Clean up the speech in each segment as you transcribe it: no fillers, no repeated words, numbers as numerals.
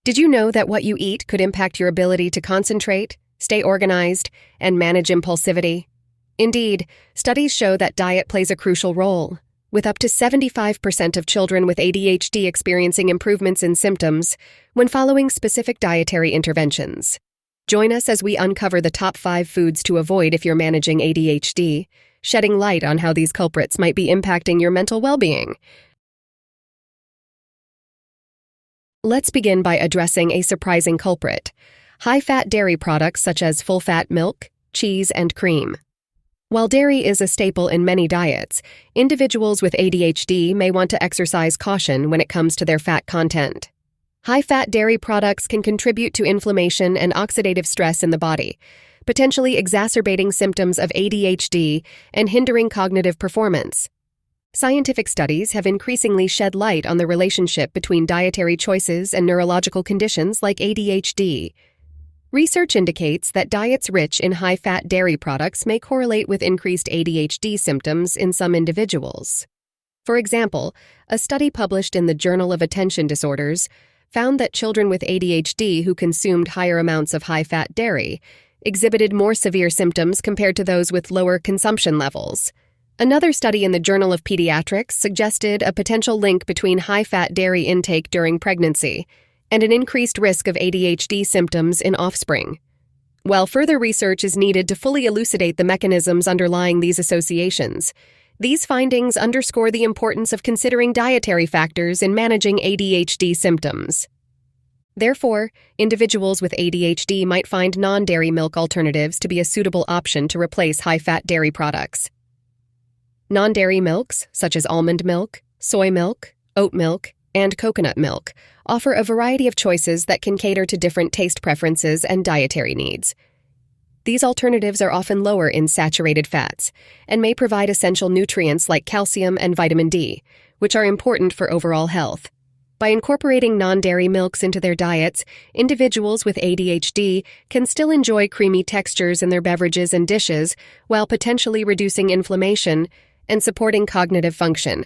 Did you know that what you eat could impact your ability to concentrate, stay organized, and manage impulsivity? Indeed, studies show that diet plays a crucial role, with up to 75% of children with ADHD experiencing improvements in symptoms when following specific dietary interventions. Join us as we uncover the top 5 foods to avoid if you're managing ADHD, shedding light on how these culprits might be impacting your mental well-being. Let's begin by addressing a surprising culprit: high-fat dairy products such as full-fat milk, cheese, and cream. While dairy is a staple in many diets, individuals with ADHD may want to exercise caution when it comes to their fat content. High-fat dairy products can contribute to inflammation and oxidative stress in the body, potentially exacerbating symptoms of ADHD and hindering cognitive performance. Scientific studies have increasingly shed light on the relationship between dietary choices and neurological conditions like ADHD. Research indicates that diets rich in high-fat dairy products may correlate with increased ADHD symptoms in some individuals. For example, a study published in the Journal of Attention Disorders found that children with ADHD who consumed higher amounts of high-fat dairy exhibited more severe symptoms compared to those with lower consumption levels. Another study in the Journal of Pediatrics suggested a potential link between high-fat dairy intake during pregnancy and an increased risk of ADHD symptoms in offspring. While further research is needed to fully elucidate the mechanisms underlying these associations, these findings underscore the importance of considering dietary factors in managing ADHD symptoms. Therefore, individuals with ADHD might find non-dairy milk alternatives to be a suitable option to replace high-fat dairy products. Non-dairy milks, such as almond milk, soy milk, oat milk, and coconut milk, offer a variety of choices that can cater to different taste preferences and dietary needs. These alternatives are often lower in saturated fats and may provide essential nutrients like calcium and vitamin D, which are important for overall health. By incorporating non-dairy milks into their diets, individuals with ADHD can still enjoy creamy textures in their beverages and dishes while potentially reducing inflammation and supporting cognitive function.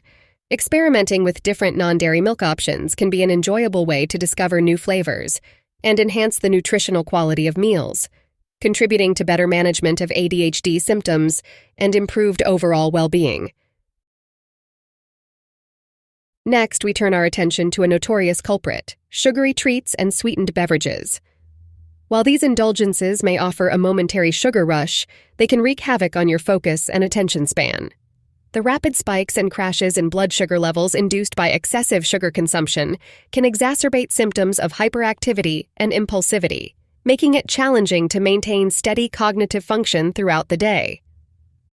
Experimenting with different non-dairy milk options can be an enjoyable way to discover new flavors and enhance the nutritional quality of meals, contributing to better management of ADHD symptoms and improved overall well-being. Next, we turn our attention to a notorious culprit: sugary treats and sweetened beverages. While these indulgences may offer a momentary sugar rush, they can wreak havoc on your focus and attention span. The rapid spikes and crashes in blood sugar levels induced by excessive sugar consumption can exacerbate symptoms of hyperactivity and impulsivity, making it challenging to maintain steady cognitive function throughout the day.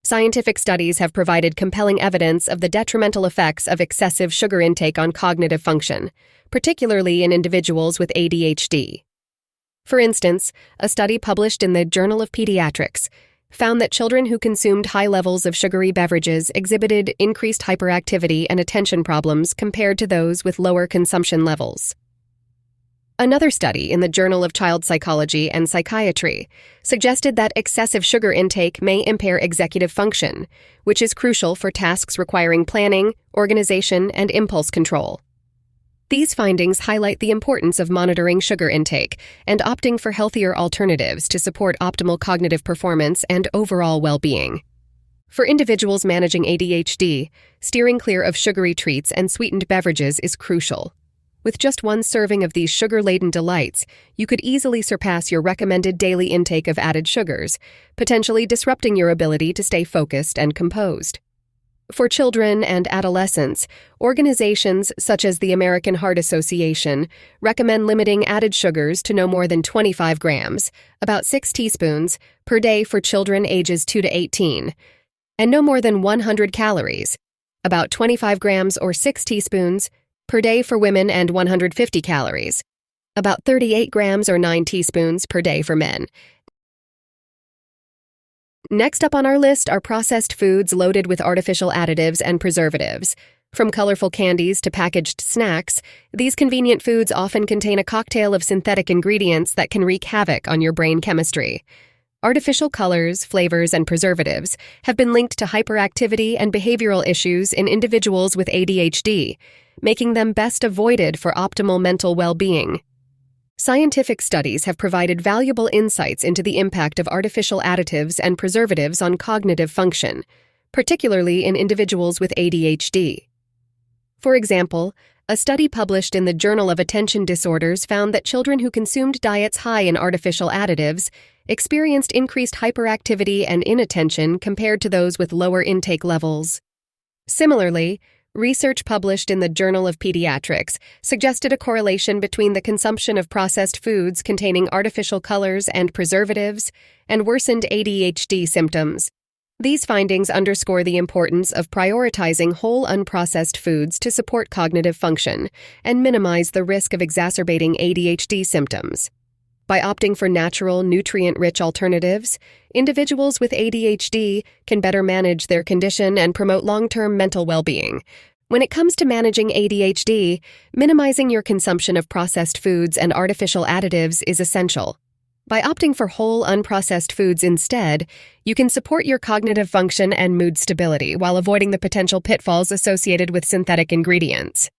Scientific studies have provided compelling evidence of the detrimental effects of excessive sugar intake on cognitive function, particularly in individuals with ADHD. For instance, a study published in the Journal of Pediatrics found that children who consumed high levels of sugary beverages exhibited increased hyperactivity and attention problems compared to those with lower consumption levels. Another study in the Journal of Child Psychology and Psychiatry suggested that excessive sugar intake may impair executive function, which is crucial for tasks requiring planning, organization, and impulse control. These findings highlight the importance of monitoring sugar intake and opting for healthier alternatives to support optimal cognitive performance and overall well-being. For individuals managing ADHD, steering clear of sugary treats and sweetened beverages is crucial. With just one serving of these sugar-laden delights, you could easily surpass your recommended daily intake of added sugars, potentially disrupting your ability to stay focused and composed. For children and adolescents, organizations such as the American Heart Association recommend limiting added sugars to no more than 25 grams, about 6 teaspoons, per day for children ages 2 to 18, and no more than 100 calories, about 25 grams or 6 teaspoons, per day for women, and 150 calories, about 38 grams or 9 teaspoons per day for men. Next up on our list are processed foods loaded with artificial additives and preservatives. From colorful candies to packaged snacks, these convenient foods often contain a cocktail of synthetic ingredients that can wreak havoc on your brain chemistry. Artificial colors, flavors, and preservatives have been linked to hyperactivity and behavioral issues in individuals with ADHD, making them best avoided for optimal mental well-being. Scientific studies have provided valuable insights into the impact of artificial additives and preservatives on cognitive function, particularly in individuals with ADHD. For example, a study published in the Journal of Attention Disorders found that children who consumed diets high in artificial additives experienced increased hyperactivity and inattention compared to those with lower intake levels. Similarly, research published in the Journal of Pediatrics suggested a correlation between the consumption of processed foods containing artificial colors and preservatives and worsened ADHD symptoms. These findings underscore the importance of prioritizing whole unprocessed foods to support cognitive function and minimize the risk of exacerbating ADHD symptoms. By opting for natural, nutrient-rich alternatives, individuals with ADHD can better manage their condition and promote long-term mental well-being. When it comes to managing ADHD, minimizing your consumption of processed foods and artificial additives is essential. By opting for whole, unprocessed foods instead, you can support your cognitive function and mood stability while avoiding the potential pitfalls associated with synthetic ingredients.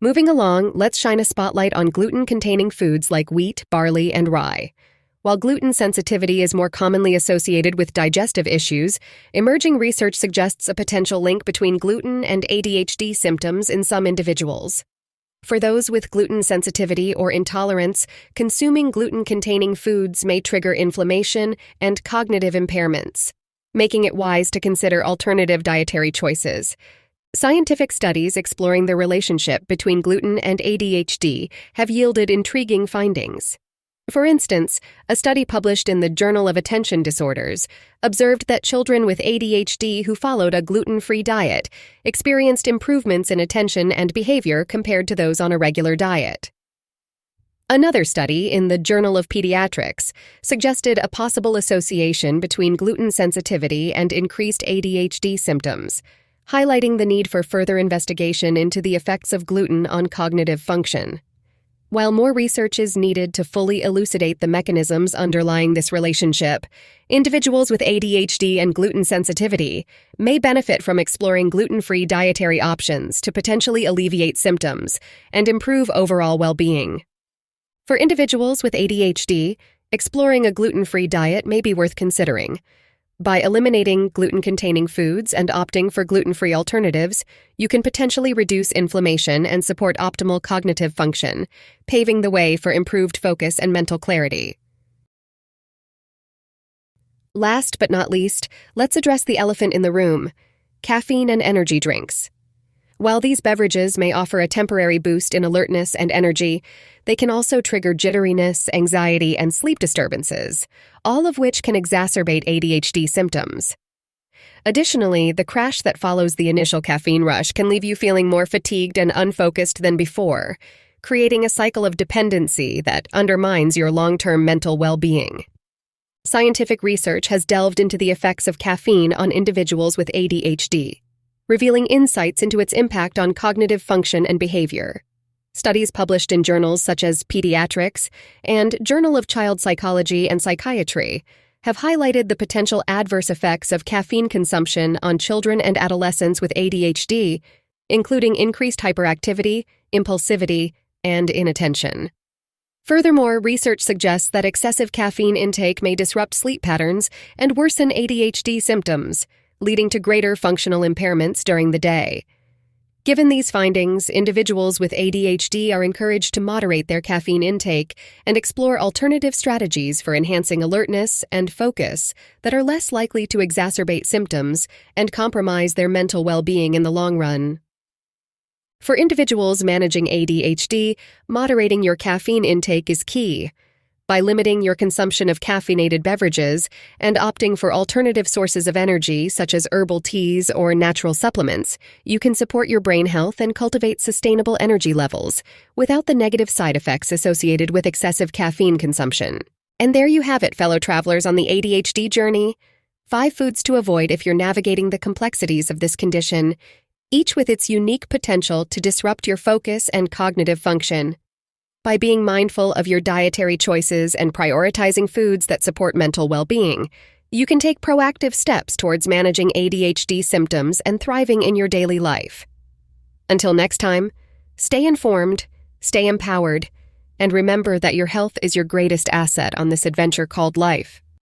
Moving along, let's shine a spotlight on gluten-containing foods like wheat, barley, and rye. While gluten sensitivity is more commonly associated with digestive issues, emerging research suggests a potential link between gluten and ADHD symptoms in some individuals. For those with gluten sensitivity or intolerance, consuming gluten-containing foods may trigger inflammation and cognitive impairments, making it wise to consider alternative dietary choices. Scientific studies exploring the relationship between gluten and ADHD have yielded intriguing findings. For instance, a study published in the Journal of Attention Disorders observed that children with ADHD who followed a gluten-free diet experienced improvements in attention and behavior compared to those on a regular diet. Another study in the Journal of Pediatrics suggested a possible association between gluten sensitivity and increased ADHD symptoms, highlighting the need for further investigation into the effects of gluten on cognitive function. While more research is needed to fully elucidate the mechanisms underlying this relationship, individuals with ADHD and gluten sensitivity may benefit from exploring gluten-free dietary options to potentially alleviate symptoms and improve overall well-being. For individuals with ADHD, exploring a gluten-free diet may be worth considering. By eliminating gluten-containing foods and opting for gluten-free alternatives, you can potentially reduce inflammation and support optimal cognitive function, paving the way for improved focus and mental clarity. Last but not least, let's address the elephant in the room: caffeine and energy drinks. While these beverages may offer a temporary boost in alertness and energy, they can also trigger jitteriness, anxiety, and sleep disturbances, all of which can exacerbate ADHD symptoms. Additionally, the crash that follows the initial caffeine rush can leave you feeling more fatigued and unfocused than before, creating a cycle of dependency that undermines your long-term mental well-being. Scientific research has delved into the effects of caffeine on individuals with ADHD, revealing insights into its impact on cognitive function and behavior. Studies published in journals such as Pediatrics and Journal of Child Psychology and Psychiatry have highlighted the potential adverse effects of caffeine consumption on children and adolescents with ADHD, including increased hyperactivity, impulsivity, and inattention. Furthermore, research suggests that excessive caffeine intake may disrupt sleep patterns and worsen ADHD symptoms, leading to greater functional impairments during the day. Given these findings, individuals with ADHD are encouraged to moderate their caffeine intake and explore alternative strategies for enhancing alertness and focus that are less likely to exacerbate symptoms and compromise their mental well-being in the long run. For individuals managing ADHD, moderating your caffeine intake is key. By limiting your consumption of caffeinated beverages and opting for alternative sources of energy such as herbal teas or natural supplements, you can support your brain health and cultivate sustainable energy levels without the negative side effects associated with excessive caffeine consumption. And there you have it, fellow travelers on the ADHD journey. 5 foods to avoid if you're navigating the complexities of this condition, each with its unique potential to disrupt your focus and cognitive function. By being mindful of your dietary choices and prioritizing foods that support mental well-being, you can take proactive steps towards managing ADHD symptoms and thriving in your daily life. Until next time, stay informed, Stay empowered, and remember that your health is your greatest asset on this adventure called life.